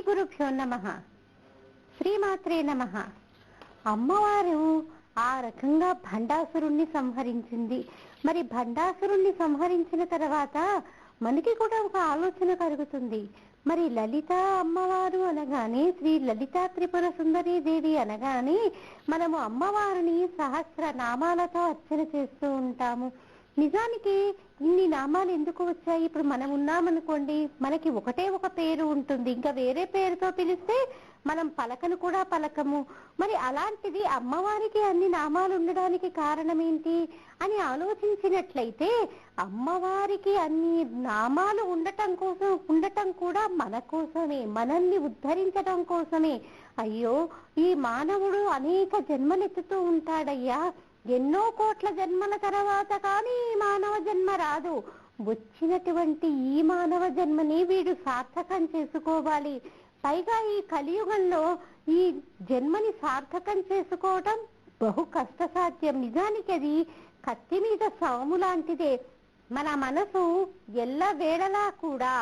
గురుభ్యో నమః. శ్రీమాత్రే నమః. అమ్మవారు ఆ రకంగా భండాసురుణ్ణి సంహరించింది. మరి భండాసురుణ్ణి సంహరించిన తర్వాత మనకి కూడా ఒక ఆలోచన కలుగుతుంది. మరి లలిత అమ్మవారు అనగానే, శ్రీ లలితా త్రిపుర సుందరీ దేవి అనగానే మనము అమ్మవారిని సహస్ర నామాలతో అర్చన చేస్తూ ఉంటాము. నిజానికి ఇన్ని నామాలు ఎందుకు వచ్చాయి? ఇప్పుడు మనం ఉన్నామనుకోండి, మనకి ఒకటే ఒక పేరు ఉంటుంది, ఇంకా వేరే పేరుతో పిలిస్తే మనం పలకను కూడా పలకము. మరి అలాంటిది అమ్మవారికి అన్ని నామాలు ఉండడానికి కారణం ఏంటి అని ఆలోచించినట్లయితే, అమ్మవారికి అన్ని నామాలు ఉండటం కూడా మన కోసమే, మనల్ని ఉద్ధరించడం కోసమే. అయ్యో, ఈ మానవుడు అనేక జన్మలెత్తుతూ ఉంటాడయ్యా, ఎన్నో కోట్ల జన్మల తర్వాత కానీ ఈ మానవ జన్మ రాదు. వచ్చినటువంటి ఈ మానవ జన్మని వీడు సార్థకం చేసుకోవాలి. పైగా ఈ కలియుగంలో ఈ జన్మని సార్థకం చేసుకోవటం బహు కష్టసాధ్యం. నిజానికి అది కత్తి మీద సాము లాంటిదే. మన మనసు ఎల్ల వేళలా కూడా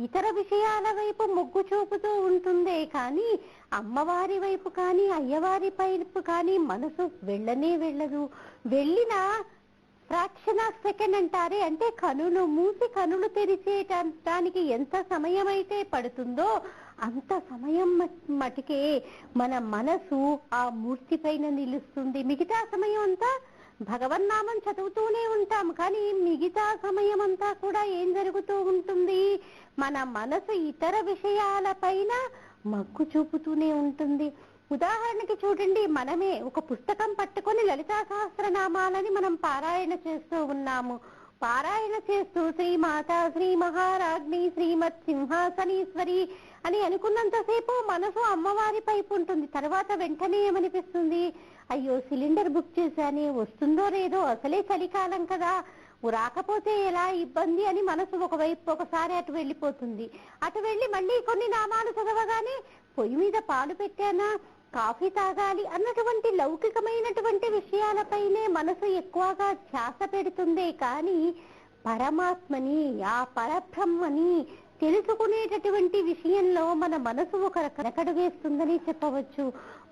ఇతర విషయాల వైపు మొగ్గు చూపుతూ ఉంటుందే కానీ అమ్మవారి వైపు కానీ అయ్యవారి వైపు కానీ మనసు వెళ్ళనే వెళ్ళదు. వెళ్ళిన ఫ్రాక్షన్ ఆఫ్ సెకండ్ అంటారే, అంటే కనులు మూసి కనులు తెరిచేటానికి ఎంత సమయం అయితే పడుతుందో అంత సమయం మటుకే మన మనసు ఆ మూర్తి పైన నిలుస్తుంది. మిగతా సమయం అంతా భగవన్నామం చదువుతూనే ఉంటాం, కానీ మిగతా సమయం అంతా కూడా ఏం జరుగుతూ ఉంటుంది? మన మనసు ఇతర విషయాల పైన మగ్గు చూపుతూనే ఉంటుంది. ఉదాహరణకి చూడండి, మనమే ఒక పుస్తకం పట్టుకొని లలితా సహస్రనామాలని మనం పారాయణ చేస్తూ ఉన్నాము. పారాయణ చేస్తూ శ్రీమాత, శ్రీ మహారాజ్ని, శ్రీమత్ సింహాసనీశ్వరి అని అనుకున్నంతసేపు మనసు అమ్మవారి పైపు ఉంటుంది. తర్వాత వెంటనే ఏమనిపిస్తుంది? అయ్యో, సిలిండర్ బుక్ చేశానే, వస్తుందో లేదో, అసలే చలికాలం కదా, రాకపోతే ఎలా ఇబ్బంది అని మనసు ఒకవైపు ఒకసారి అటు వెళ్ళిపోతుంది. అటు వెళ్ళి మళ్ళీ కొన్ని నామాలు చదవగానే పొయ్యి మీద పాలు పెట్టానా, కాఫీ తాగాలి అన్నటువంటి లౌకికమైనటువంటి విషయాలపైనే మనసు ఎక్కువగా ధ్యాస పెడుతుందే కానీ పరమాత్మని, ఆ పరబ్రహ్మని తెలుసుకునేటటువంటి విషయంలో మన మనసు ఒక కనకడు వేస్తుందని చెప్పవచ్చు.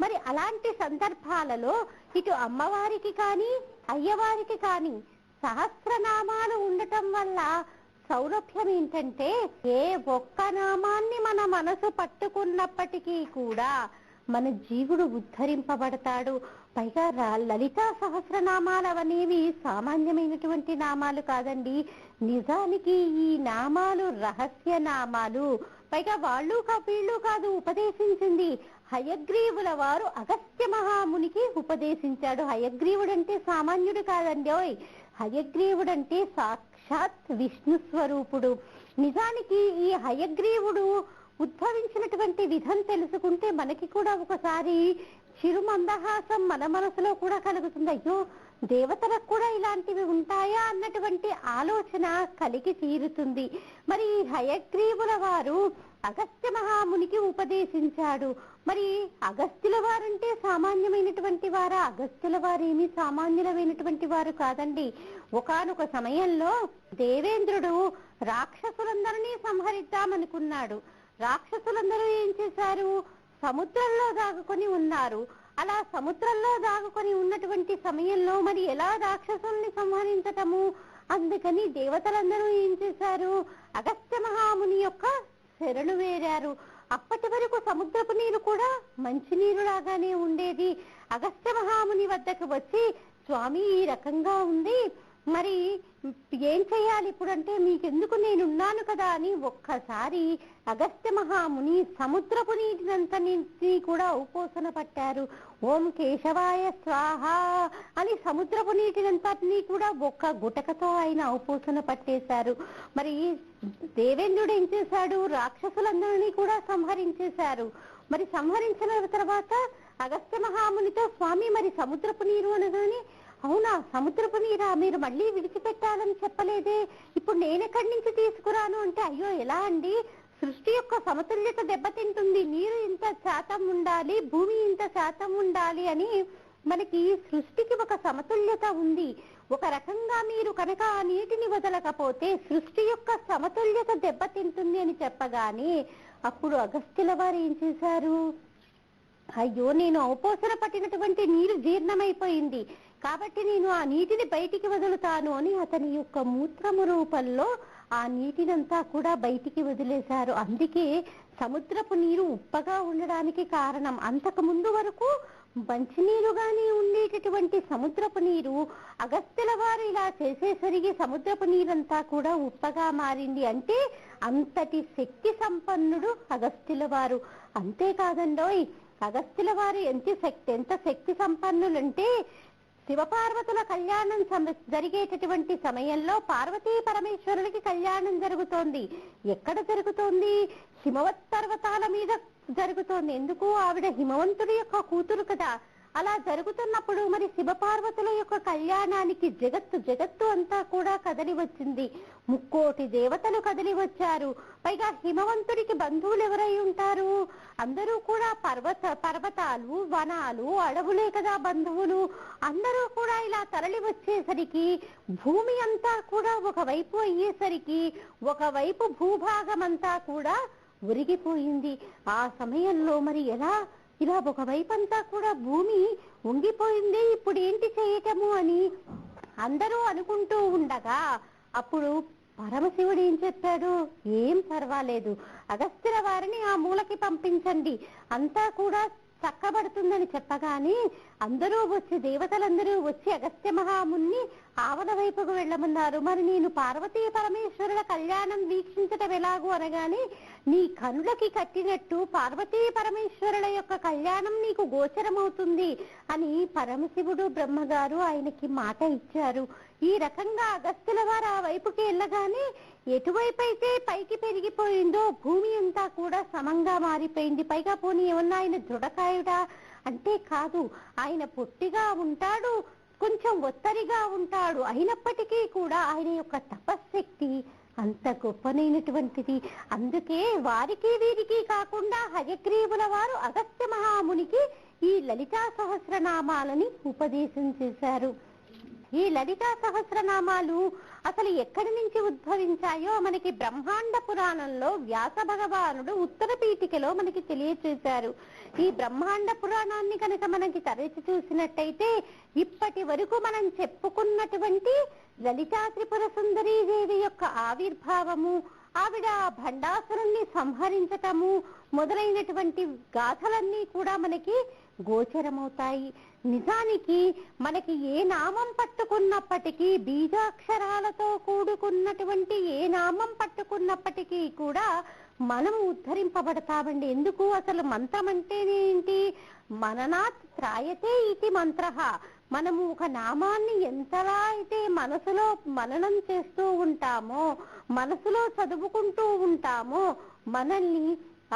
మరి అలాంటి సందర్భాలలో ఇటు అమ్మవారికి కానీ అయ్యవారికి కానీ సహస్రనామాలు ఉండటం వల్ల సౌలభ్యం ఏంటంటే, ఏ ఒక్క నామాన్ని మన మనసు పట్టుకున్నప్పటికీ కూడా మన జీవుడు ఉద్ధరింపబడతాడు. పైగా లలితా సహస్రనామాలు అనేవి సామాన్యమైనటువంటి నామాలు కాదండి. నిజానికి ఈ నామాలు రహస్య నామాలు. పైగా వీళ్ళు కాదు ఉపదేశించింది, హయగ్రీవుల వారు అగస్త్య మహామునికి ఉపదేశించాడు. హయగ్రీవుడంటే సామాన్యుడు కాదండి ఓయ్, హయగ్రీవుడంటే సాక్షాత్ విష్ణు స్వరూపుడు. నిజానికి ఈ హయగ్రీవుడు ఉద్భవించినటువంటి విధం తెలుసుకుంటే మనకి కూడా ఒకసారి చిరుమందహాసం మన మనసులో కూడా కలుగుతుంది. అయ్యో, దేవతలకు కూడా ఇలాంటివి ఉంటాయా అన్నటువంటి ఆలోచన కలిగి తీరుతుంది. మరి హయగ్రీవుల వారు అగస్త్య మహామునికి ఉపదేశించాడు. మరి అగస్త్యుల వారంటే సామాన్యమైనటువంటి వారా? అగస్త్యుల వారేమి సామాన్యులమైనటువంటి వారు కాదండి. ఒకానొక సమయంలో దేవేంద్రుడు రాక్షసులందరినీ సంహరిద్దామనుకున్నాడు. రాక్షసులందరూ ఏం చేశారు? సముద్రంలో దాగుకొని ఉన్నారు. అలా సముద్రంలో దాగుకొని ఉన్నటువంటి సమయంలో మరి ఎలా రాక్షసుల్ని సంహరించటము? అందుకని దేవతలందరూ ఏం చేశారు? అగస్త్య మహాముని యొక్క శరణు వేరారు. అప్పటి వరకు సముద్రపు నీరు కూడా మంచినీరు లాగానే ఉండేది. అగస్త్య మహాముని వద్దకు వచ్చి, స్వామి ఈ రకంగా ఉంది, మరి ఏం చెయ్యాలి ఇప్పుడు అంటే, మీకెందుకు నేనున్నాను కదా అని ఒక్కసారి అగస్త్య మహాముని సముద్రపు నీటినంతని కూడా ఉపోసన పట్టారు. ఓం కేశవాయ స్వాహ అని సముద్రపు నీటినంతని కూడా ఒక్క గుటకతో ఆయన ఉపోసన పట్టేశారు. మరి దేవేంద్రుడు ఏం చేశాడు? రాక్షసులందరినీ కూడా సంహరించేశారు. మరి సంహరించిన తర్వాత అగస్త్య మహామునితో, స్వామి మరి సముద్రపు నీరు అనగానే, అవునా సముద్రపు నీరా, మీరు మళ్ళీ విడిచిపెట్టాలని చెప్పలేదే, ఇప్పుడు నేనెక్కడి నుంచి తీసుకురాను అంటే, అయ్యో ఎలా అండి, సృష్టి యొక్క సమతుల్యత దెబ్బతింటుంది, నీరు ఇంత శాతం ఉండాలి, భూమి ఇంత శాతం ఉండాలి అని మనకి సృష్టికి ఒక సమతుల్యత ఉంది. ఒక రకంగా మీరు కనుక ఆ నీటిని వదలకపోతే సృష్టి యొక్క సమతుల్యత దెబ్బతింటుంది అని చెప్పగానే అప్పుడు అగస్త్యుల వారు ఏం చేశారు? అయ్యో, నేను ఔపోసన పట్టినటువంటి నీరు జీర్ణమైపోయింది కాబట్టి నేను ఆ నీటిని బయటికి వదులుతాను అని అతని యొక్క మూత్రము రూపంలో ఆ నీటినంతా కూడా బయటికి వదిలేశారు. అందుకే సముద్రపు నీరు ఉప్పగా ఉండడానికి కారణం. అంతకు ముందు వరకు మంచినీరుగానే ఉండేటటువంటి సముద్రపు నీరు అగస్త్యుల వారు ఇలా చేసేసరికి సముద్రపు నీరంతా కూడా ఉప్పగా మారింది. అంటే అంతటి శక్తి సంపన్నుడు అగస్త్యుల వారు. అంతేకాదండోయ్, అగస్త్యుల వారు ఎంత శక్తి సంపన్నులంటే శివపార్వతుల కళ్యాణం జరిగేటటువంటి సమయంలో పార్వతీ పరమేశ్వరులకి కళ్యాణం జరుగుతోంది. ఎక్కడ జరుగుతోంది? హిమవత్ పర్వతాల మీద జరుగుతోంది. ఎందుకు? ఆవిడ హిమవంతుడి యొక్క కూతురు కదా. అలా జరుగుతున్నప్పుడు మరి శివపార్వతుల యొక్క కళ్యాణానికి జగత్తు అంతా కూడా కదలి వచ్చింది. 3 కోటి దేవతలు కదలి వచ్చారు. పైగా హిమవంతుడికి బంధువులు ఎవరై ఉంటారు? అందరూ కూడా పర్వతాలు, వనాలు, అడవులే కదా బంధువులు. అందరూ కూడా ఇలా తరలి వచ్చేసరికి భూమి అంతా కూడా ఒకవైపు అయ్యేసరికి ఒకవైపు భూభాగం అంతా కూడా ఉరిగిపోయింది. ఆ సమయంలో మరి ఎలా? ఇలా ఒకవైపు అంతా కూడా భూమి ఉంగిపోయింది, ఇప్పుడు ఏంటి చేయటము అని అందరూ అనుకుంటూ ఉండగా అప్పుడు పరమశివుడు ఏం చెప్పాడు? ఏం పర్వాలేదు, అగస్త్యుల వారిని ఆ మూలకి పంపించండి, అంతా కూడా చక్కబడుతుందని చెప్పగానే దేవతలందరూ వచ్చి అగస్త్య మహాముని ఆవల వైపుకు వెళ్ళమన్నారు. మరి నేను పార్వతీ పరమేశ్వరుల కళ్యాణం వీక్షించటం ఎలాగూ అనగానే నీ కనులకి కట్టినట్టు పార్వతీ పరమేశ్వరుల యొక్క కళ్యాణం నీకు గోచరమవుతుంది అని పరమశివుడు బ్రహ్మగారు ఆయనకి మాట ఇచ్చారు. ఈ రకంగా అగస్త్యుల వారు ఆ వైపుకి వెళ్ళగానే ఎటువైపు అయితే పైకి పెరిగిపోయిందో భూమి అంతా కూడా సమంగా మారిపోయింది. పైగా పోనీ ఏమన్నా ఆయన దృఢకాయుడా అంటే కాదు, ఆయన పొట్టిగా ఉంటాడు, కొంచెం ఒత్తరిగా ఉంటాడు. అయినప్పటికీ కూడా ఆయన యొక్క తపశ్శక్తి అంత గొప్పనైనటువంటిది. అందుకే వారికి వీరికి కాకుండా హయగ్రీవుల వారు అగస్త్య మహామునికి ఈ లలితా సహస్రనామాలని ఉపదేశం చేశారు. ఈ లలితా సహస్రనామాలు అసలు ఎక్కడి నుంచి ఉద్భవించాయో మనకి బ్రహ్మాండ పురాణంలో వ్యాస భగవానుడు ఉత్తర పీఠికలో మనకి తెలియచేశారు. ఈ బ్రహ్మాండ పురాణాన్ని కనుక మనకి తరచి చూసినట్టయితే ఇప్పటి వరకు మనం చెప్పుకున్నటువంటి లలితా త్రిపుర సుందరీ దేవి యొక్క ఆవిర్భావము, ఆవిడ భండాసురుణ్ణి సంహరించటము మొదలైనటువంటి గాథలన్నీ కూడా మనకి గోచరమవుతాయి. నిజానికి మనకి ఏ నామం పట్టుకున్నప్పటికీ, బీజాక్షరాలతో కూడుకున్నటువంటి ఏ నామం పట్టుకున్నప్పటికీ కూడా మనం ఉద్ధరింపబడతామండి. ఎందుకు? అసలు మంత్రం అంటేనే ఏంటి? మననాత్ త్రాయతే ఇది మంత్రః. మనము ఒక నామాన్ని ఎంతలా అయితే మనసులో మననం చేస్తూ ఉంటామో, మనసులో చదువుకుంటూ ఉంటామో మనల్ని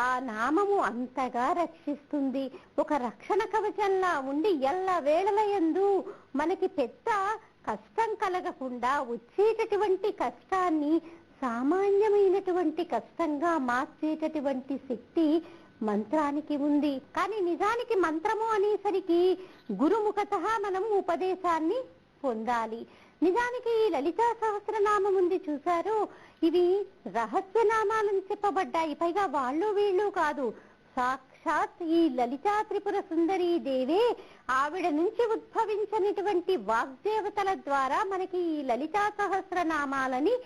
ఆ నామము అంతగా రక్షిస్తుంది. ఒక రక్షణ కవచంలా ఉండి ఎల్ల వేళలయందు మనకి పెద్ద కష్టం కలగకుండా వచ్చేటటువంటి కష్టాన్ని సామాన్యమైనటువంటి కష్టంగా మార్చేటటువంటి శక్తి మంత్రానికి ఉంది. కానీ నిజానికి మంత్రము అనేసరికి గురుముఖతః మనము ఉపదేశాన్ని పొందాలి. నిజానికి ఈ లలితా సహస్రనామం ఉంది చూశారు, ఇవి రహస్యనామాలని చెప్పబడ్డాయి. పైగా వాళ్ళు వీళ్ళు కాదు, సాక్షాత్ ఈ లలితా త్రిపుర సుందరీ దేవే ఆవిడ నుంచి ఉద్భవించినటువంటి వాగ్దేవతల ద్వారా మనకి ఈ లలితా సహస్రనామాలని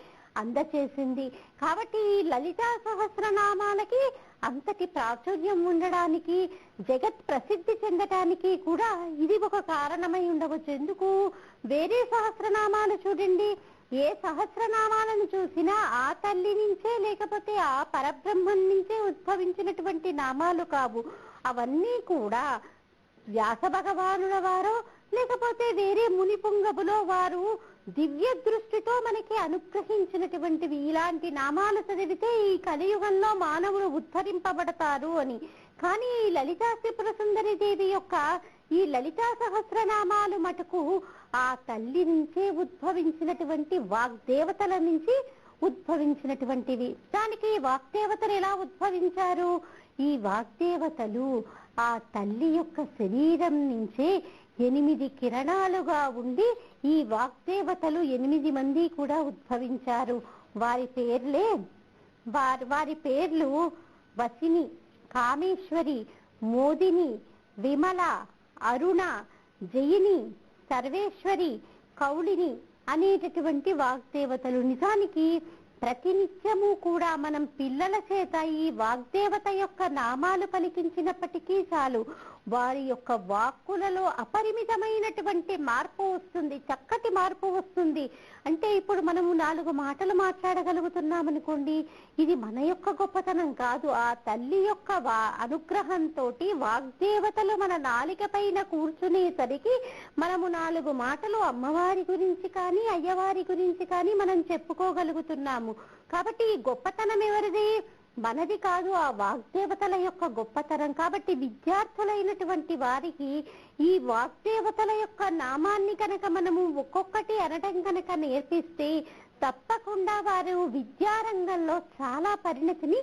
అందచేసింది. కాబట్టి ఈ లలితా సహస్రనామాలకి అంతటి ప్రాచుర్యం ఉండడానికి, జగత్ ప్రసిద్ధి చెందటానికి కూడా ఇది ఒక కారణమై ఉండవచ్చు. ఎందుకు? వేరే సహస్రనామాలు చూడండి, ఏ సహస్రనామాలను చూసినా ఆ తల్లి నుంచే లేకపోతే ఆ పరబ్రహ్మం నుంచే ఉద్భవించినటువంటి నామాలు కావు. అవన్నీ కూడా వ్యాస భగవానుల వారో లేకపోతే వేరే ముని పుంగవులో వారు దివ్య దృష్టితో మనకి అనుగ్రహించినటువంటివి. ఇలాంటి నామాలు చదివితే ఈ కలియుగంలో మానవులు ఉద్ధరింపబడతారు అని. కానీ ఈ లలితా త్రిపుర సుందరి దేవి యొక్క ఈ లలితా సహస్రనామాలు మటుకు ఆ తల్లి నుంచే ఉద్భవించినటువంటి వాగ్దేవతల నుంచి ఉద్భవించినటువంటివి. దానికి వాగ్దేవతలు ఎలా ఉద్భవించారు? ఈ వాగ్దేవతలు ఆ తల్లి యొక్క శరీరం నుంచే 8 కిరణాలుగా ఉండి ఈ వాగ్దేవతలు 8 మంది కూడా ఉద్భవించారు. వారి పేర్లు వసిని, కామేశ్వరి, మోదిని, విమల, అరుణ, జయిని, సర్వేశ్వరి, కౌళిని అనేటటువంటి వాగ్దేవతలు. నిజానికి ప్రతినిత్యము కూడా మనం పిల్లల చేత ఈ వాగ్దేవత యొక్క నామాలు పలికించినప్పటికీ చాలు, వారి యొక్క వాక్కులలో అపరిమితమైనటువంటి మార్పు వస్తుంది, చక్కటి మార్పు వస్తుంది. అంటే ఇప్పుడు మనము 4 మాటలు మాట్లాడగలుగుతున్నామనుకోండి, ఇది మన యొక్క గొప్పతనం కాదు, ఆ తల్లి యొక్క అనుగ్రహంతో వాగ్దేవతలు మన నాలిక పైన కూర్చునేసరికి మనము 4 మాటలు అమ్మవారి గురించి కానీ అయ్యవారి గురించి కానీ మనం చెప్పుకోగలుగుతున్నాము. కాబట్టి ఈ గొప్పతనం ఎవరిది? మనది కాదు, ఆ వాగ్దేవతల యొక్క గొప్పతనం. కాబట్టి విద్యార్థులైనటువంటి వారికి ఈ వాగ్దేవతల యొక్క నామాన్ని కనుక మనము ఒక్కొక్కటి అనడం కనుక నేర్పిస్తే తప్పకుండా వారు విద్యారంగంలో చాలా పరిణతిని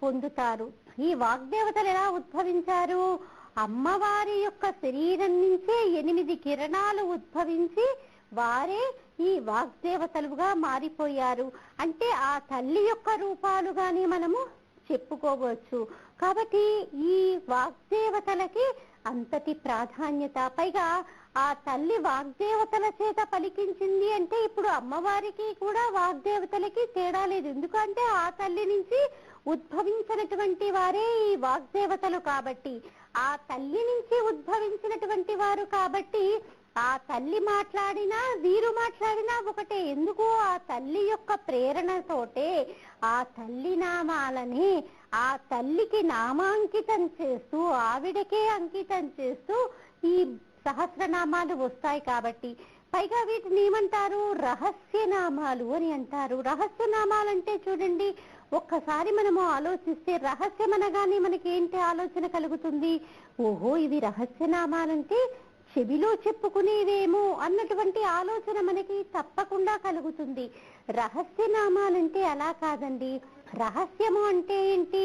పొందుతారు. ఈ వాగ్దేవతలు ఎలా ఉద్భవించారు? అమ్మవారి యొక్క శరీరం నుంచే 8 కిరణాలు ఉద్భవించి వారే ఈ వాగ్దేవతలుగా మారిపోయారు. అంటే ఆ తల్లి యొక్క రూపాలుగానే మనము చెప్పుకోవచ్చు. కాబట్టి ఈ వాగ్దేవతలకి అంతటి ప్రాధాన్యత. పైగా ఆ తల్లి వాగ్దేవతల చేత పలికించింది అంటే ఇప్పుడు అమ్మవారికి కూడా వాగ్దేవతలకి తేడా లేదు. ఎందుకంటే ఆ తల్లి నుంచి ఉద్భవించినటువంటి వారే ఈ వాగ్దేవతలు కాబట్టి, ఆ తల్లి నుంచి ఉద్భవించినటువంటి వారు కాబట్టి ఆ తల్లి మాట్లాడినా వీరు మాట్లాడినా ఒకటే. ఎందుకు? ఆ తల్లి యొక్క ప్రేరణతోటే ఆ తల్లి నామాలని ఆ తల్లికి నామాంకితం చేస్తూ ఆవిడకే అంకితం చేస్తూ ఈ సహస్రనామాలు వస్తాయి కాబట్టి. పైగా వీటిని ఏమంటారు? రహస్యనామాలు అని అంటారు. రహస్యనామాలంటే చూడండి, ఒక్కసారి మనము ఆలోచిస్తే రహస్యం అనగానే మనకి ఏంటి ఆలోచన కలుగుతుంది? ఓహో, ఇవి రహస్యనామాలంటే చెవిలో చెప్పుకునేవేమో అన్నటువంటి ఆలోచన మనకి తప్పకుండా కలుగుతుంది. రహస్యనామాలంటే అలా కాదండి. రహస్యము అంటే ఏంటి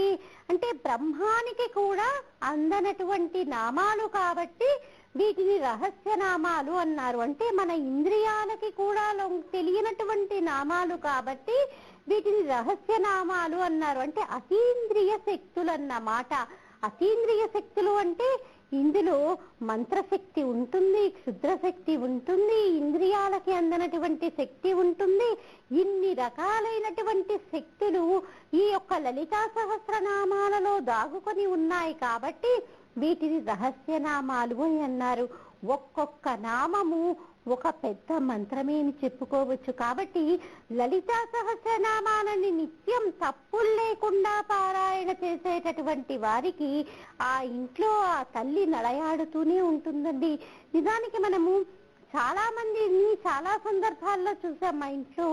అంటే బ్రహ్మానికి కూడా అందనటువంటి నామాలు కాబట్టి వీటిని రహస్యనామాలు అన్నారు. అంటే మన ఇంద్రియాలకి కూడా తెలియనటువంటి నామాలు కాబట్టి వీటిని రహస్యనామాలు అన్నారు. అంటే అతీంద్రియ శక్తులు అన్నమాట. అతీంద్రియ శక్తులు అంటే ఇందులో మంత్రశక్తి ఉంటుంది, క్షుద్రశక్తి ఉంటుంది, ఇంద్రియాలకి అందనటువంటి శక్తి ఉంటుంది. ఇన్ని రకాలైనటువంటి శక్తులు ఈ యొక్క లలితా సహస్రనామాలలో దాగుకొని ఉన్నాయి కాబట్టి వీటిని రహస్యనామాలు అని అన్నారు. ఒక్కొక్క నామము ఒక పెద్ద మంత్రమేమి చెప్పుకోవచ్చు. కాబట్టి లలితా సహస్రనామాలని నిత్యం తప్పులు లేకుండా పారాయణ చేసేటటువంటి వారికి ఆ ఇంట్లో ఆ తల్లి నడయాడుతూనే ఉంటుందండి. నిజానికి మనము చాలా మందిని చాలా సందర్భాల్లో చూసాం. మా ఇంట్లో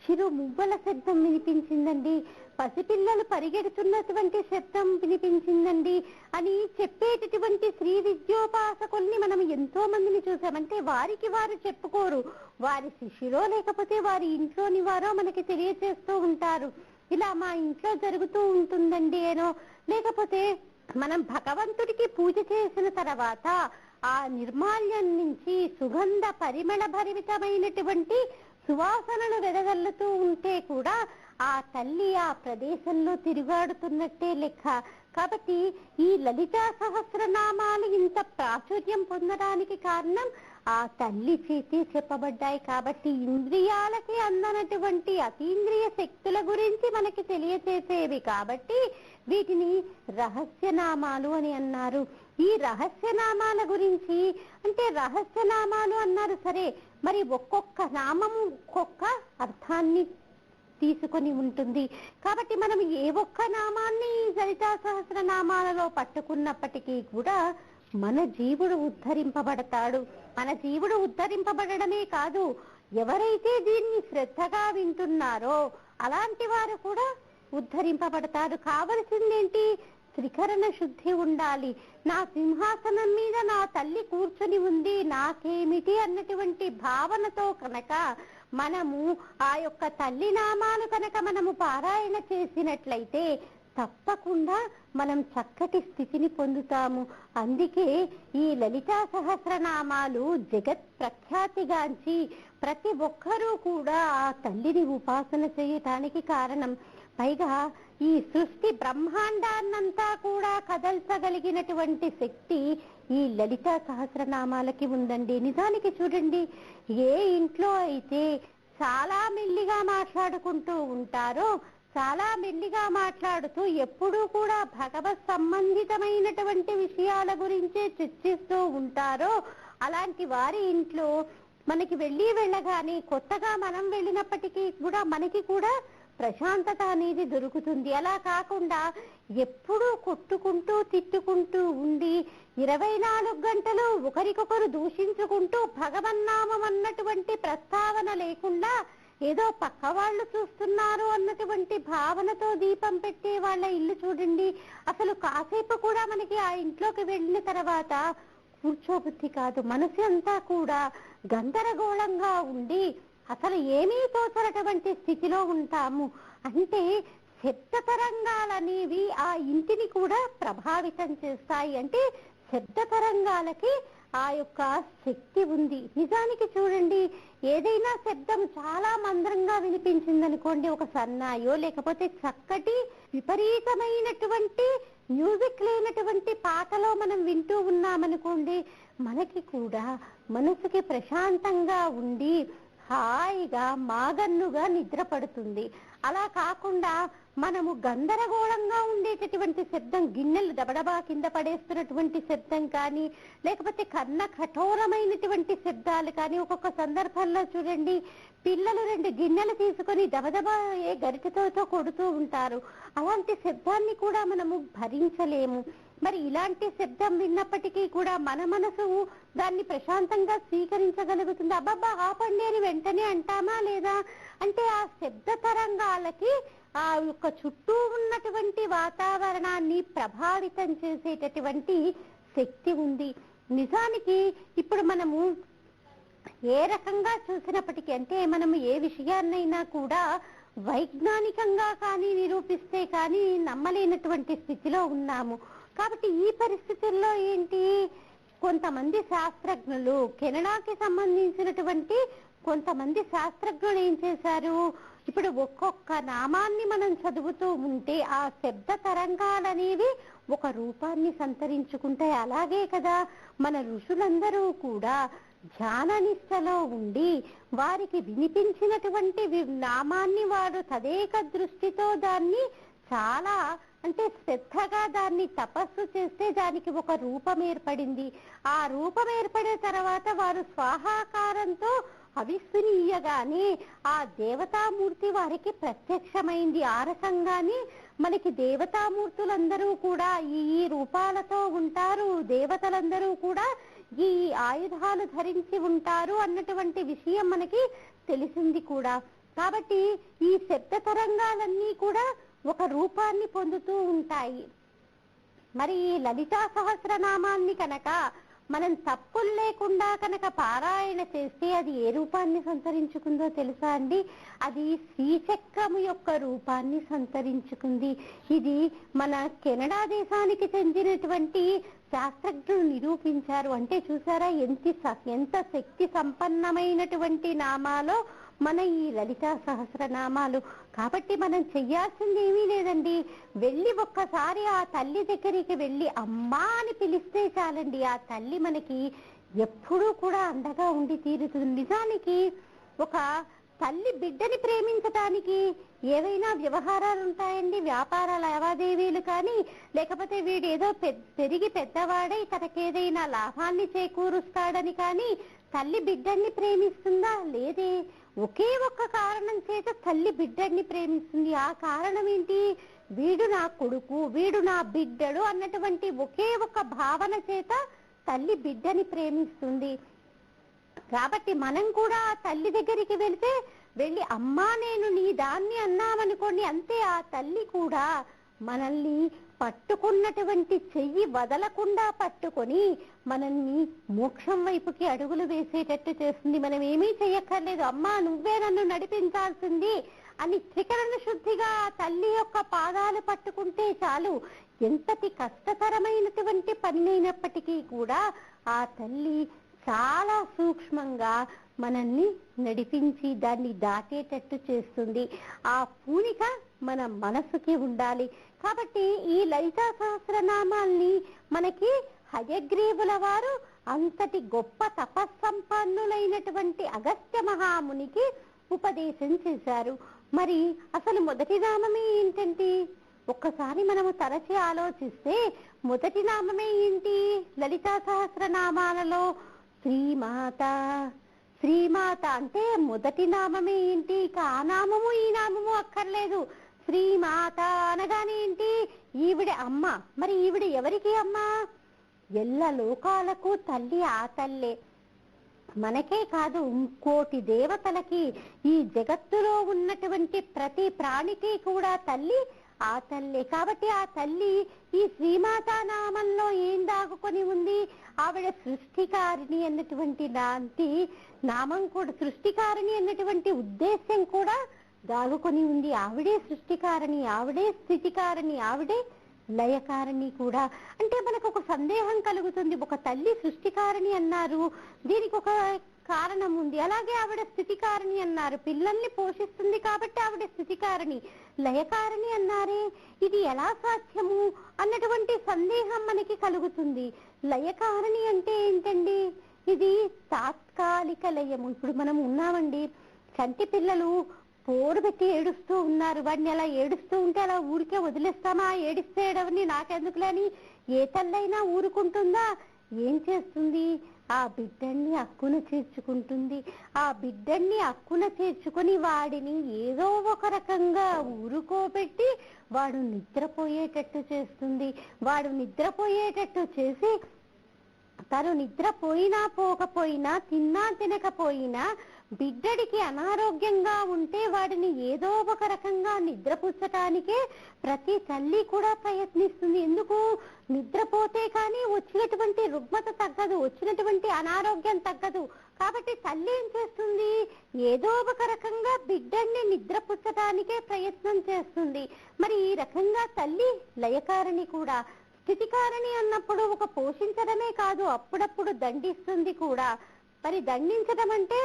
చిరు మువ్వల శబ్దం వినిపించిందండి, పసిపిల్లలు పరిగెడుతున్నటువంటి శబ్దం వినిపించిందండి అని చెప్పేటటువంటి శ్రీ విద్యోపాసకుల్ని మనం ఎంతో మందిని చూసామంటే వారికి వారు చెప్పుకోరు, వారి శిష్యులో లేకపోతే వారి ఇంట్లోని వారో మనకి తెలియచేస్తూ ఉంటారు. ఇలా మా ఇంట్లో జరుగుతూ ఉంటుందండి ఏనో, లేకపోతే మనం భగవంతుడికి పూజ చేసిన తర్వాత ఆ నిర్మాల్యం నుంచి సుగంధ పరిమళ భరితమైనటువంటి సువాసనలు వెదజల్లుతూ ఉంటే కూడా ఆ తల్లి ఆ ప్రదేశంలో తిరుగాడుతున్నట్టే లెక్క. కాబట్టి ఈ లలితా సహస్రనామాలు ఇంత ప్రాచుర్యం పొందడానికి కారణం ఆ తల్లి చేతి చెప్పబడ్డాయి కాబట్టి ఇంద్రియాలకి అందనటువంటి అతీంద్రియ శక్తుల గురించి మనకి తెలియచేసేవి కాబట్టి వీటిని రహస్యనామాలు అని అన్నారు. ఈ రహస్యనామాల గురించి అంటే రహస్యనామాలు అన్నారు సరే, మరి ఒక్కొక్క నామము ఒక్కొక్క అర్థాన్ని తీసుకొని ఉంటుంది. కాబట్టి మనం ఏ ఒక్క నామాన్ని లలితా సహస్రనామాలలో పట్టుకున్నప్పటికీ కూడా మన జీవుడు ఉద్ధరింపబడతాడు. మన జీవుడు ఉద్ధరింపబడమే కాదు, ఎవరైతే దీన్ని శ్రద్ధగా వింటున్నారో అలాంటి వారు కూడా ఉద్ధరింపబడతారు. కావలసిందేంటి? త్రికరణ శుద్ధి ఉండాలి. నా సింహాసనం మీద నా తల్లి కూర్చొని ఉంది, నాకేమిటి అన్నటువంటి భావనతో కనుక మనము ఆ యొక్క తల్లి నామాలు కనుక మనము పారాయణ చేసినట్లయితే తప్పకుండా మనం చక్కటి స్థితిని పొందుతాము. అందుకే ఈ లలితా సహస్రనామాలు జగత్ ప్రఖ్యాతిగాంచి ప్రతి ఒక్కరూ కూడా ఆ తల్లిని ఉపాసన చేయటానికి కారణం. పైగా ఈ సృష్టి బ్రహ్మాండాన్నంతా కూడా కదల్చగలిగినటువంటి శక్తి ఈ లలితా సహస్రనామాలకి ఉందండి. నిజానికి చూడండి, ఏ ఇంట్లో అయితే చాలా మెల్లిగా మాట్లాడుకుంటూ ఉంటారో, చాలా మెల్లిగా మాట్లాడుతూ ఎప్పుడూ కూడా భగవత్ సంబంధితమైనటువంటి విషయాల గురించే చర్చిస్తూ ఉంటారో, అలాంటి వారి ఇంట్లో మనకి వెళ్ళగానే కొత్తగా మనం వెళ్ళినప్పటికీ కూడా మనకి కూడా ప్రశాంతత అనేది దొరుకుతుంది. అలా కాకుండా ఎప్పుడూ కొట్టుకుంటూ తిట్టుకుంటూ ఉండి 24 గంటలు ఒకరికొకరు దూషించుకుంటూ భగవన్నామం అన్నటువంటి ప్రస్తావన లేకుండా ఏదో పక్క వాళ్ళు చూస్తున్నారు అన్నటువంటి భావనతో దీపం పెట్టే వాళ్ళ ఇల్లు చూడండి, అసలు కాసేపు కూడా మనకి ఆ ఇంట్లోకి వెళ్ళిన తర్వాత కూర్చోబుద్ధి కాదు. మనసు అంతా కూడా గందరగోళంగా ఉండి అసలు ఏమీ తోచనటువంటి స్థితిలో ఉంటాము. అంటే శబ్ద తరంగాలనేవి ఆ ఇంటిని కూడా ప్రభావితం చేస్తాయి. అంటే శబ్ద తరంగాలకి ఆ యొక్క శక్తి ఉంది. నిజానికి చూడండి, ఏదైనా శబ్దం చాలా మంద్రంగా వినిపించిందనుకోండి, ఒక సన్నాయో లేకపోతే చక్కటి విపరీతమైనటువంటి మ్యూజిక్ లేనటువంటి పాటలో మనం వింటూ ఉన్నామనుకోండి, మనకి కూడా మనసుకి ప్రశాంతంగా ఉండి హాయిగా మాగన్నుగా నిద్ర పడుతుంది. అలా కాకుండా మనము గందరగోళంగా ఉండేటటువంటి శబ్దం, గిన్నెలు దబడబా కింద పడేస్తున్నటువంటి శబ్దం కానీ, లేకపోతే కన్న కఠోరమైనటువంటి శబ్దాలు కానీ, ఒక్కొక్క సందర్భంలో చూడండి పిల్లలు 2 గిన్నెలు తీసుకొని దబదబా ఏ గరిటెతో కొడుతూ ఉంటారు. అలాంటి శబ్దాన్ని కూడా మనము భరించలేము. మరి ఇలాంటి శబ్దం విన్నప్పటికీ కూడా మన మనసు దాన్ని ప్రశాంతంగా స్వీకరించగలుగుతుంది. అబ్బబ్బా ఆపండి అని వెంటనే అంటామా లేదా? అంటే ఆ శబ్ద తరంగాలకి ఆ యొక్క చుట్టూ ఉన్నటువంటి వాతావరణాన్ని ప్రభావితం చేసేటటువంటి శక్తి ఉంది. నిజానికి ఇప్పుడు మనము ఏ రకంగా చూసినప్పటికీ, అంటే మనము ఏ విషయాన్నైనా కూడా వైజ్ఞానికంగా కానీ నిరూపిస్తే కానీ నమ్మలేనటువంటి స్థితిలో ఉన్నాము. కాబట్టి ఈ పరిస్థితుల్లో ఏంటి, కొంతమంది శాస్త్రజ్ఞులు, కెనడాకి సంబంధించినటువంటి కొంతమంది శాస్త్రజ్ఞులు ఏం చేశారు, ఇప్పుడు ఒక్కొక్క నామాన్ని మనం చదువుతూ ఉంటే ఆ శబ్ద తరంగాలనేవి ఒక రూపాన్ని సంతరించుకుంటాయి. అలాగే కదా మన ఋషులందరూ కూడా ధ్యాన నిష్టలో ఉండి వారికి వినిపించినటువంటి నామాన్ని వారు తదేక దృష్టితో దాన్ని చాలా అంటే శ్రద్ధగా దాన్ని తపస్సు చేస్తే దానికి ఒక రూపం ఏర్పడింది. ఆ రూపం ఏర్పడిన తర్వాత వారు స్వాహాకారంతో అవిస్మరణీయగానే ఆ దేవతామూర్తి వారికి ప్రత్యక్షమైంది. ఆ రకంగానే మనకి దేవతామూర్తులందరూ కూడా ఈ రూపాలతో ఉంటారు, దేవతలందరూ కూడా ఈ ఆయుధాలు ధరించి ఉంటారు అన్నటువంటి విషయం మనకి తెలిసింది కూడా. కాబట్టి ఈ శబ్ద తరంగాలన్నీ కూడా ఒక రూపాన్ని పొందుతూ ఉంటాయి. మరి ఈ లలితా సహస్రనామాన్ని కనుక మనం తప్పులు లేకుండా కనుక పారాయణ చేస్తే అది ఏ రూపాన్ని సంతరించుకుందో తెలుసా అండి? అది శ్రీచక్రము యొక్క రూపాన్ని సంతరించుకుంది. ఇది మన కెనడా దేశానికి చెందినటువంటి శాస్త్రజ్ఞులు నిరూపించారు. అంటే చూసారా ఎంత శక్తి సంపన్నమైనటువంటి నామాలో మన ఈ లలితా సహస్రనామాలు. కాబట్టి మనం చెయ్యాల్సింది ఏమీ లేదండి, వెళ్ళి ఒక్కసారి ఆ తల్లి దగ్గరికి వెళ్ళి అమ్మా అని పిలిస్తే చాలండి. ఆ తల్లి మనకి ఎప్పుడూ కూడా అండగా ఉండి తీరుతుంది. నిజానికి ఒక తల్లి బిడ్డని ప్రేమించటానికి ఏవైనా వ్యవహారాలు ఉంటాయండి, వ్యాపార లావాదేవీలు కానీ, లేకపోతే వీడేదో పెరిగి పెద్దవాడై తనకేదైనా లాభాన్ని చేకూరుస్తాడని కానీ తల్లి బిడ్డని ప్రేమిస్తుందా? లేదే. ఒకే ఒక్క కారణం చేత తల్లి బిడ్డని ప్రేమిస్తుంది. ఆ కారణం ఏంటి? వీడు నా కొడుకు, వీడు నా బిడ్డడు అన్నటువంటి ఒకే ఒక్క భావన చేత తల్లి బిడ్డని ప్రేమిస్తుంది. కాబట్టి మనం కూడా ఆ తల్లి దగ్గరికి వెళ్ళి అమ్మా నేను నీ దాన్ని అన్నామనుకోండి, అంతే ఆ తల్లి కూడా మనల్ని పట్టుకున్నటువంటి చెయ్యి వదలకుండా పట్టుకొని మనల్ని మోక్షం వైపుకి అడుగులు వేసేటట్టు చేస్తుంది. మనం ఏమీ చెయ్యక్కర్లేదు, అమ్మా నువ్వే నన్ను నడిపించాల్సింది అని త్రికరణ శుద్ధిగా తల్లి యొక్క పాదాలు పట్టుకుంటే చాలు. ఎంతటి కష్టతరమైనటువంటి పనినైనప్పటికీ కూడా ఆ తల్లి చాలా సూక్ష్మంగా మనల్ని నడిపించి దాన్ని దాటేటట్టు చేస్తుంది. ఆ పూనిక మన మనసుకి ఉండాలి. కాబట్టి ఈ లలితా సహస్రనామాల్ని మనకి హయగ్రీవుల వారు అంతటి గొప్ప తపస్సంపన్నులైనటువంటి అగస్త్య మహామునికి ఉపదేశం చేశారు. మరి అసలు మొదటి నామమే ఏంటంటే, ఒక్కసారి మనము తరచి ఆలోచిస్తే మొదటి నామమే ఏంటి లలితా సహస్రనామాలలో? శ్రీమాత. శ్రీమాత అంటే మొదటి నామమే ఏంటి? ఇక ఆ నామము ఈ నామము అక్కర్లేదు. శ్రీమాత అనగానే ఏంటి? ఈవిడ అమ్మ. మరి ఈవిడ ఎవరికి అమ్మ? ఎల్ల లోకాలకు తల్లి ఆ తల్లే. మనకే కాదు, కోటి దేవతలకి, ఈ జగత్తులో ఉన్నటువంటి ప్రతి ప్రాణికి కూడా తల్లి ఆ తల్లే. కాబట్టి ఆ తల్లి ఈ శ్రీమాతా నామంలో ఏం దాగుకొని ఉంది? ఆవిడ సృష్టికారిణి అన్నటువంటి లాంటి నామం కూడా, సృష్టికారిణి అన్నటువంటి ఉద్దేశ్యం కూడా దాగుకొని ఉంది. ఆవిడే సృష్టికారిణి, ఆవిడే స్థితికారిణి, ఆవిడే లయకారిణి కూడా. అంటే మనకు ఒక సందేహం కలుగుతుంది, ఒక తల్లి సృష్టికారిణి అన్నారు, దీనికి ఒక కారణం ఉంది. అలాగే ఆవిడ స్థితికారిణి అన్నారు, పిల్లల్ని పోషిస్తుంది కాబట్టి ఆవిడ స్థితికారిణి. లయకారిణి అన్నారే, ఇది ఎలా సాధ్యము అన్నటువంటి సందేహం మనకి కలుగుతుంది. లయకారిణి అంటే ఏంటండి? ఇది తాత్కాలిక లయము. ఇప్పుడు మనం ఉన్నామండి, చంటి పిల్లలు పోరు పెట్టి ఏడుస్తూ ఉన్నారు, వాడిని అలా ఏడుస్తూ ఉంటే అలా ఊరికే వదిలేస్తామా? ఏడిస్తే ఏడవని నాకెందుకులే అని ఏ తల్లైనా ఊరుకుంటుందా? ఏం చేస్తుంది? ఆ బిడ్డని అక్కున చేర్చుకుంటుంది. ఆ బిడ్డని అక్కున చేర్చుకొని వాడిని ఏదో ఒక రకంగా ఊరుకోబెట్టి వాడు నిద్రపోయేటట్టు చేస్తుంది. వాడు నిద్రపోయేటట్టు చేసి, తను నిద్రపోయినా పోకపోయినా, తిన్నా తినకపోయినా, బిడ్డడికి అనారోగ్యంగా ఉంటే వాడిని ఏదో ఒక రకంగా నిద్రపుచ్చటానికే ప్రతి తల్లి కూడా ప్రయత్నిస్తుంది. ఎందుకు? నిద్రపోతే కానీ వచ్చినటువంటి రుగ్మత తగ్గదు, వచ్చినటువంటి అనారోగ్యం తగ్గదు. కాబట్టి తల్లి ఏం చేస్తుంది? ఏదో ఒక రకంగా బిడ్డని నిద్రపుచ్చటానికే ప్రయత్నం చేస్తుంది. మరి ఈ రకంగా తల్లి లయకారిణి కూడా. స్థితికారిణి అన్నప్పుడు ఒక పోషించడమే కాదు, అప్పుడప్పుడు దండిస్తుంది కూడా. మరి దండించడం అంటే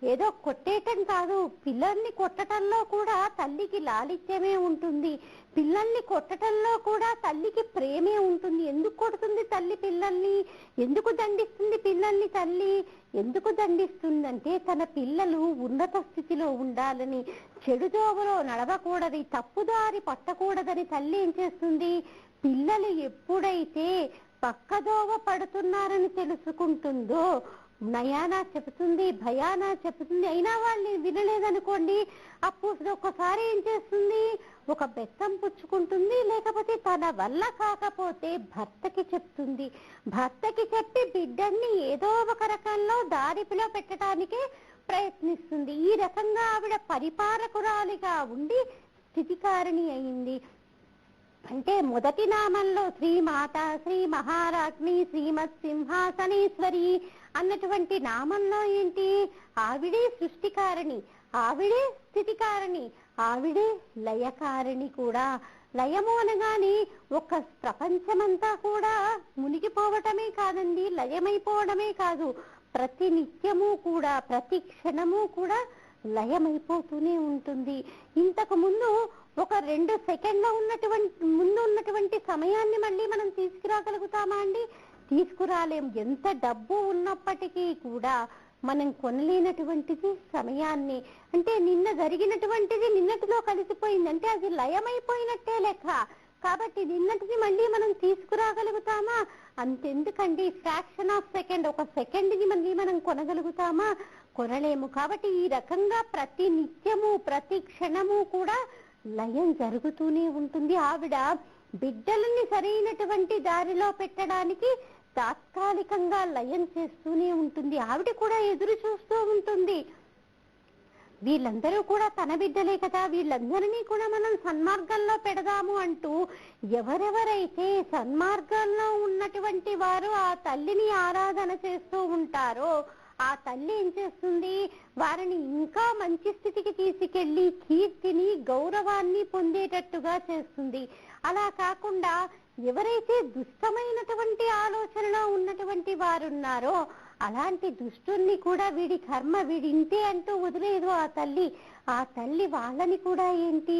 ఏదో కొట్టేయటం కాదు, పిల్లల్ని కొట్టడంలో కూడా తల్లికి లాలిత్యమే ఉంటుంది. పిల్లల్ని కొట్టడంలో కూడా తల్లికి ప్రేమే ఉంటుంది. ఎందుకు కొడుతుంది తల్లి పిల్లల్ని? ఎందుకు దండిస్తుంది పిల్లల్ని తల్లి? ఎందుకు దండిస్తుందంటే తన పిల్లలు ఉన్నత స్థితిలో ఉండాలని, చెడు దోవలో నడవకూడదు, తప్పుదారి పట్టకూడదని తల్లి ఏం చేస్తుంది? పిల్లలు ఎప్పుడైతే పక్కదోవ పడుతున్నారని తెలుసుకుంటుందో, నయానా చెబుతుంది, భయానా చెబుతుంది, అయినా వాళ్ళని వినలేదనుకోండి, అప్పుడు ఒక్కసారి ఏం చేస్తుంది? ఒక బెత్తం పుచ్చుకుంటుంది, లేకపోతే తన వల్ల కాకపోతే భర్తకి చెప్తుంది. భర్తకి చెప్పి బిడ్డని ఏదో ఒక రకంలో దారిపిలో పెట్టడానికే ప్రయత్నిస్తుంది. ఈ రకంగా ఆవిడ పరిపాలకురాలిగా ఉండి స్థితికారిణి అయింది. అంటే మొదటి నామంలో శ్రీమాత, శ్రీ మహారాజ్ని, శ్రీమత్ సింహాసనేశ్వరి అన్నటువంటి నామంలో ఏంటి? ఆవిడే సృష్టికారిణి, ఆవిడే స్థితికారిణి, ఆవిడే లయకారిణి కూడా. లయము అనగానే ఒక ప్రపంచమంతా కూడా మునిగిపోవటమే కాదండి, లయమైపోవడమే కాదు, ప్రతి నిత్యము కూడా, ప్రతి క్షణము కూడా లయమైపోతూనే ఉంటుంది. ఇంతకు ముందు ఒక 2 సెకండ్ల ముందు ఉన్నటువంటి సమయాన్ని మళ్ళీ మనం తీసుకురాగలుగుతామా అండి? తీసుకురాలేం. ఎంత డబ్బు ఉన్నప్పటికీ కూడా మనం కొనలేనటువంటిది సమయాన్ని. అంటే నిన్న జరిగినటువంటిది నిన్నటిలో కలిసిపోయింది అంటే అది లయమైపోయినట్టే లెక్క. కాబట్టి నిన్నటిది మళ్ళీ మనం తీసుకురాగలుగుతామా? అంతెందుకండి, ఫ్రాక్షన్ ఆఫ్ సెకండ్, ఒక సెకండ్ని మళ్ళీ మనం కొనగలుగుతామా? కొనలేము. కాబట్టి ఈ రకంగా ప్రతి నిత్యము, ప్రతి క్షణము కూడా లయం జరుగుతూనే ఉంటుంది. ఆవిడ బిడ్డలని సరైనటువంటి దారిలో పెట్టడానికి తాత్కాలికంగా లయం చేస్తూనే ఉంటుంది. ఆవిడ కూడా ఎదురు చూస్తూ ఉంటుంది. వీళ్ళందరూ కూడా తన బిడ్డలే కదా, వీళ్ళందరినీ కూడా మనం సన్మార్గంలో పెడదాము అంటూ ఎవరెవరైతే సన్మార్గంలో ఉన్నటువంటి వారు ఆ తల్లిని ఆరాధన చేస్తూ ఉంటారో ఆ తల్లి ఏం చేస్తుంది, వారిని ఇంకా మంచి స్థితికి తీసుకెళ్లి కీర్తిని గౌరవాన్ని పొందేటట్టుగా చేస్తుంది. అలా కాకుండా ఎవరైతే దుష్టమైనటువంటి ఆలోచనలో ఉన్నటువంటి వారున్నారో అలాంటి దుష్టుల్ని కూడా వీడి కర్మ వీడింతే అంటూ వదిలేదు ఆ తల్లి వాళ్ళని కూడా ఏంటి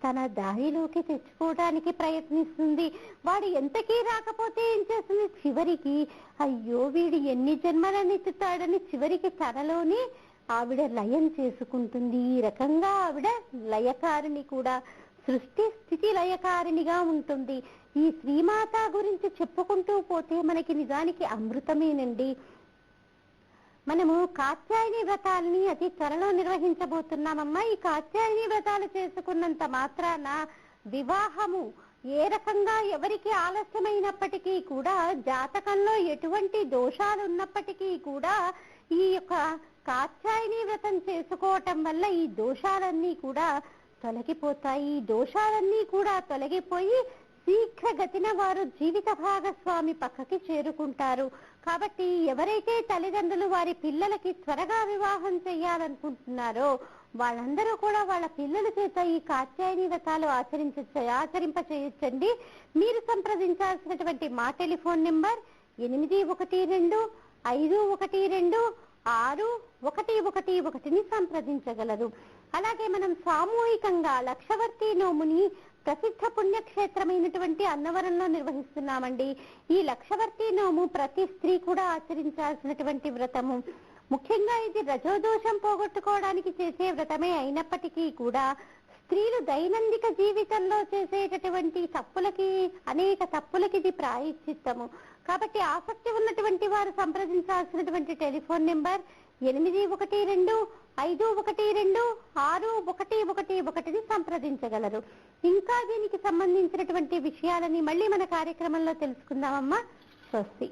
తన దారిలోకి తెచ్చుకోవడానికి ప్రయత్నిస్తుంది. వాడు ఎంతకీ రాకపోతే ఏం చేస్తుంది, చివరికి అయ్యో వీడు ఎన్ని జన్మలని ఎత్తుతాడని చివరికి తనలోనే ఆవిడ లయం చేసుకుంటుంది. ఈ రకంగా ఆవిడ లయకారిణి కూడా, సృష్టి స్థితి లయకారిణిగా ఉంటుంది. ఈ శ్రీమాత గురించి చెప్పుకుంటూ పోతే మనకి నిజానికి అమృతమేనండి. మనము కాత్యాయని వ్రతాలని అతి త్వరలో నిర్వహించబోతున్నామమ్మా. ఈ కాత్యాయని వ్రతాలు చేసుకున్నంత మాత్రాన వివాహము ఏ రకంగా ఎవరికి ఆలస్యమైనప్పటికీ కూడా, జాతకంలో ఎటువంటి దోషాలు ఉన్నప్పటికీ కూడా ఈ యొక్క కాత్యాయని వ్రతం చేసుకోవటం వల్ల ఈ దోషాలన్నీ కూడా తొలగిపోతాయి. ఈ దోషాలన్నీ కూడా తొలగిపోయి శీఘ్రగతిన వారు జీవిత భాగస్వామి పక్కకి చేరుకుంటారు. కాబట్టి ఎవరైతే తల్లిదండ్రులు వారి పిల్లలకి త్వరగా వివాహం చేయాలనుకుంటున్నారో వాళ్ళందరూ కూడా వాళ్ళ పిల్లల చేత ఈ కాత్యాయని వ్రతాలు ఆచరింప చేయొచ్చండి. మీరు సంప్రదించాల్సినటువంటి మా టెలిఫోన్ నెంబర్ 8125512611 సంప్రదించగలరు. అలాగే మనం సామూహికంగా లక్షవర్తి నోముని ప్రసిద్ధ పుణ్యక్షేత్రమైనటువంటి అన్నవరంలో నిర్వహిస్తున్నామండి. ఈ లక్షవర్తి నోము ప్రతి స్త్రీ కూడా ఆచరించాల్సినటువంటి వ్రతము. ముఖ్యంగా ఇది రజోదోషం పోగొట్టుకోవడానికి చేసే వ్రతమే అయినప్పటికీ కూడా స్త్రీలు దైనందిక జీవితంలో చేసేటటువంటి అనేక తప్పులకి ఇది ప్రాయశ్చిత్తము. కాబట్టి ఆసక్తి ఉన్నటువంటి వారు సంప్రదించాల్సినటువంటి టెలిఫోన్ నెంబర్ 8125512611 సంప్రదించగలరు. ఇంకా దీనికి సంబంధించినటువంటి విషయాలని మళ్ళీ మన కార్యక్రమంలో తెలుసుకుందామమ్మా. స్వస్తి.